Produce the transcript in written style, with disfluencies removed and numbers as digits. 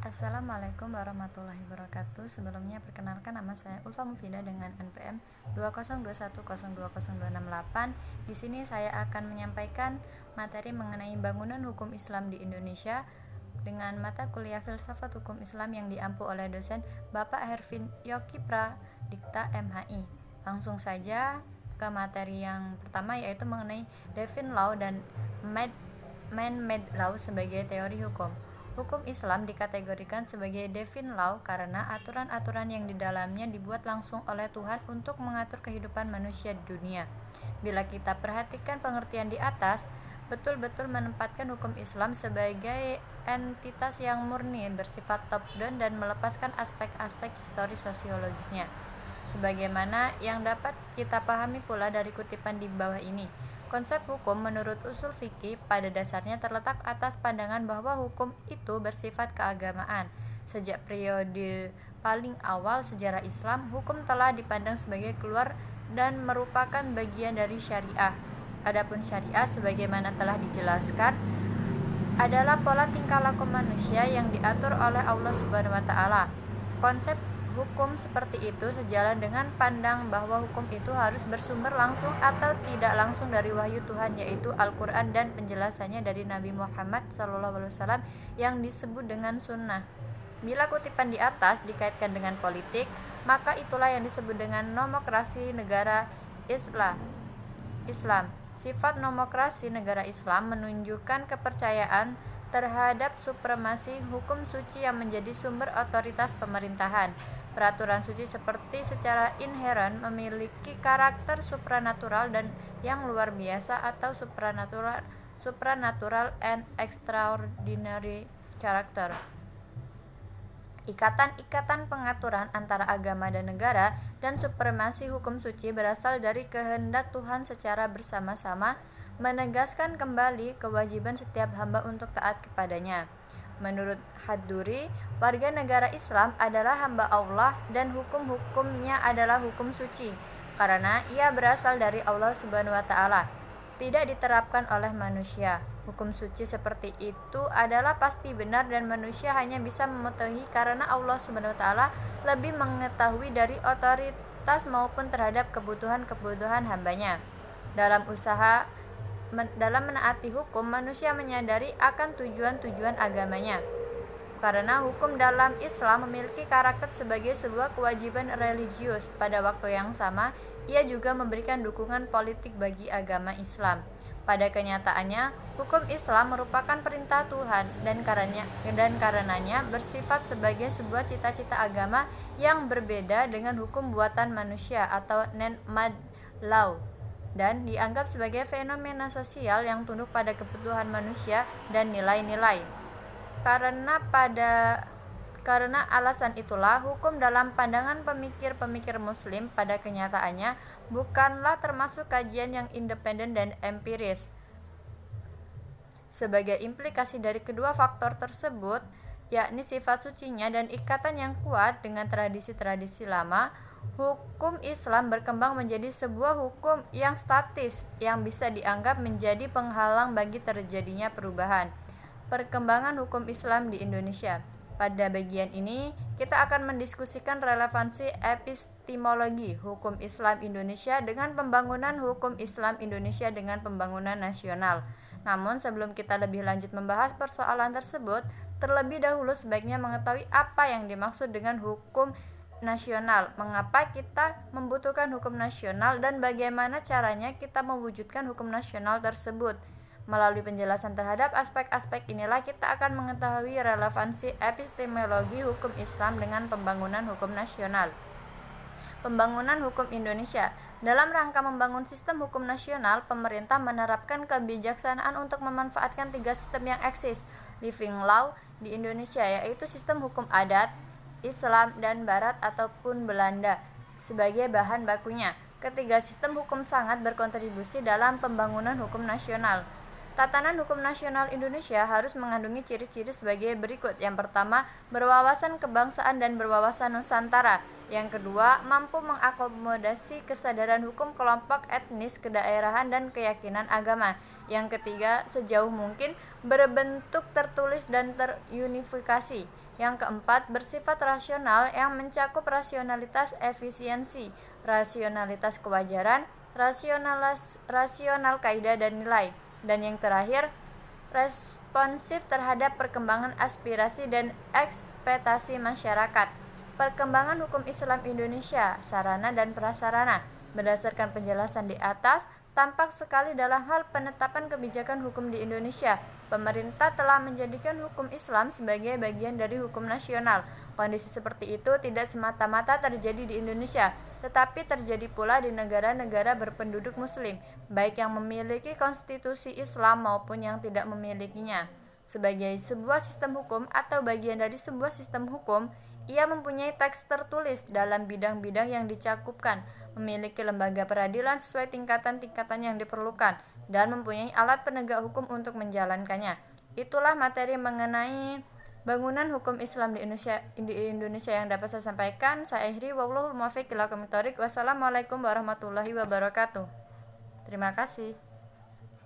Assalamualaikum warahmatullahi wabarakatuh. Sebelumnya perkenalkan, nama saya Ulfa Mufida dengan NPM 202102028. Di sini saya akan menyampaikan materi mengenai bangunan hukum Islam di Indonesia dengan mata kuliah Filsafat Hukum Islam yang diampu oleh dosen Bapak Hervin Yokipra Dikta MHI. Langsung saja ke materi yang pertama, yaitu mengenai Divine Law dan Man-Made Law sebagai teori hukum. Hukum Islam dikategorikan sebagai divine law karena aturan-aturan yang di dalamnya dibuat langsung oleh Tuhan untuk mengatur kehidupan manusia di dunia. Bila kita perhatikan pengertian di atas, betul-betul menempatkan hukum Islam sebagai entitas yang murni, bersifat top-down dan melepaskan aspek-aspek historis sosiologisnya. Sebagaimana yang dapat kita pahami pula dari kutipan di bawah ini. Konsep hukum menurut usul fikih pada dasarnya terletak atas pandangan bahwa hukum itu bersifat keagamaan. Sejak periode paling awal sejarah Islam, hukum telah dipandang sebagai keluar dan merupakan bagian dari syariah. Adapun syariah sebagaimana telah dijelaskan adalah pola tingkah laku manusia yang diatur oleh Allah Subhanahu wa taala. Konsep hukum seperti itu sejalan dengan pandang bahwa hukum itu harus bersumber langsung atau tidak langsung dari wahyu Tuhan, yaitu Al-Quran, dan penjelasannya dari Nabi Muhammad SAW yang disebut dengan sunnah. Bila kutipan di atas dikaitkan dengan politik, maka itulah yang disebut dengan nomokrasi negara Islam. Sifat nomokrasi negara Islam menunjukkan kepercayaan terhadap supremasi hukum suci yang menjadi sumber otoritas pemerintahan. Peraturan suci seperti secara inheren memiliki karakter supranatural dan yang luar biasa atau supranatural and extraordinary character. Ikatan-ikatan pengaturan antara agama dan negara dan supremasi hukum suci berasal dari kehendak Tuhan secara bersama-sama, menegaskan kembali kewajiban setiap hamba untuk taat kepadanya. Menurut Hadduri, warga negara Islam adalah hamba Allah dan hukum-hukumnya adalah hukum suci karena ia berasal dari Allah Subhanahu wa taala, tidak diterapkan oleh manusia. Hukum suci seperti itu adalah pasti benar dan manusia hanya bisa mematuhi karena Allah Subhanahu wa taala lebih mengetahui dari otoritas maupun terhadap kebutuhan-kebutuhan hambanya. Dalam menaati hukum, manusia menyadari akan tujuan-tujuan agamanya. Karena hukum dalam Islam memiliki karakter sebagai sebuah kewajiban religius, pada waktu yang sama, ia juga memberikan dukungan politik bagi agama Islam. Pada kenyataannya, hukum Islam merupakan perintah Tuhan dan karenanya bersifat sebagai sebuah cita-cita agama yang berbeda dengan hukum buatan manusia atau man-made law, dan dianggap sebagai fenomena sosial yang tunduk pada kebutuhan manusia dan nilai-nilai. Karena alasan itulah, hukum dalam pandangan pemikir-pemikir Muslim pada kenyataannya bukanlah termasuk kajian yang independen dan empiris. Sebagai implikasi dari kedua faktor tersebut, yakni sifat sucinya dan ikatan yang kuat dengan tradisi-tradisi lama, hukum Islam berkembang menjadi sebuah hukum yang statis yang bisa dianggap menjadi penghalang bagi terjadinya perubahan. Perkembangan hukum Islam di Indonesia. Pada bagian ini, kita akan mendiskusikan relevansi epistemologi hukum Islam Indonesia dengan pembangunan hukum Islam Indonesia dengan pembangunan nasional. Namun sebelum kita lebih lanjut membahas persoalan tersebut, terlebih dahulu sebaiknya mengetahui apa yang dimaksud dengan hukum nasional, mengapa kita membutuhkan hukum nasional, dan bagaimana caranya kita mewujudkan hukum nasional tersebut. Melalui penjelasan terhadap aspek-aspek inilah kita akan mengetahui relevansi epistemologi hukum Islam dengan pembangunan hukum nasional. Pembangunan hukum Indonesia. Dalam rangka membangun sistem hukum nasional, pemerintah menerapkan kebijaksanaan untuk memanfaatkan 3 sistem yang eksis living law di Indonesia, yaitu sistem hukum adat, Islam, dan Barat ataupun Belanda sebagai bahan bakunya. Ketiga sistem hukum sangat berkontribusi dalam pembangunan hukum nasional. Tatanan hukum nasional Indonesia harus mengandungi ciri-ciri sebagai berikut. Yang pertama, berwawasan kebangsaan dan berwawasan Nusantara. Yang kedua, mampu mengakomodasi kesadaran hukum kelompok etnis, kedaerahan, dan keyakinan agama. Yang ketiga, sejauh mungkin berbentuk tertulis dan terunifikasi. Yang keempat, bersifat rasional yang mencakup rasionalitas efisiensi, rasionalitas kewajaran, rasional kaidah dan nilai. Dan yang terakhir, responsif terhadap perkembangan aspirasi dan ekspektasi masyarakat. Perkembangan hukum Islam Indonesia, sarana dan prasarana. Berdasarkan penjelasan di atas, tampak sekali dalam hal penetapan kebijakan hukum di Indonesia, pemerintah telah menjadikan hukum Islam sebagai bagian dari hukum nasional. Kondisi seperti itu tidak semata-mata terjadi di Indonesia, tetapi terjadi pula di negara-negara berpenduduk Muslim, baik yang memiliki konstitusi Islam maupun yang tidak memilikinya. Sebagai sebuah sistem hukum atau bagian dari sebuah sistem hukum, ia mempunyai teks tertulis dalam bidang-bidang yang dicakupkan, memiliki lembaga peradilan sesuai tingkatan-tingkatan yang diperlukan, dan mempunyai alat penegak hukum untuk menjalankannya. Itulah materi mengenai bangunan hukum Islam di Indonesia yang dapat saya sampaikan. Saya akhiri, wallahul muwaffiq ila aqwamit thoriq. Wassalamualaikum warahmatullahi wabarakatuh. Terima kasih.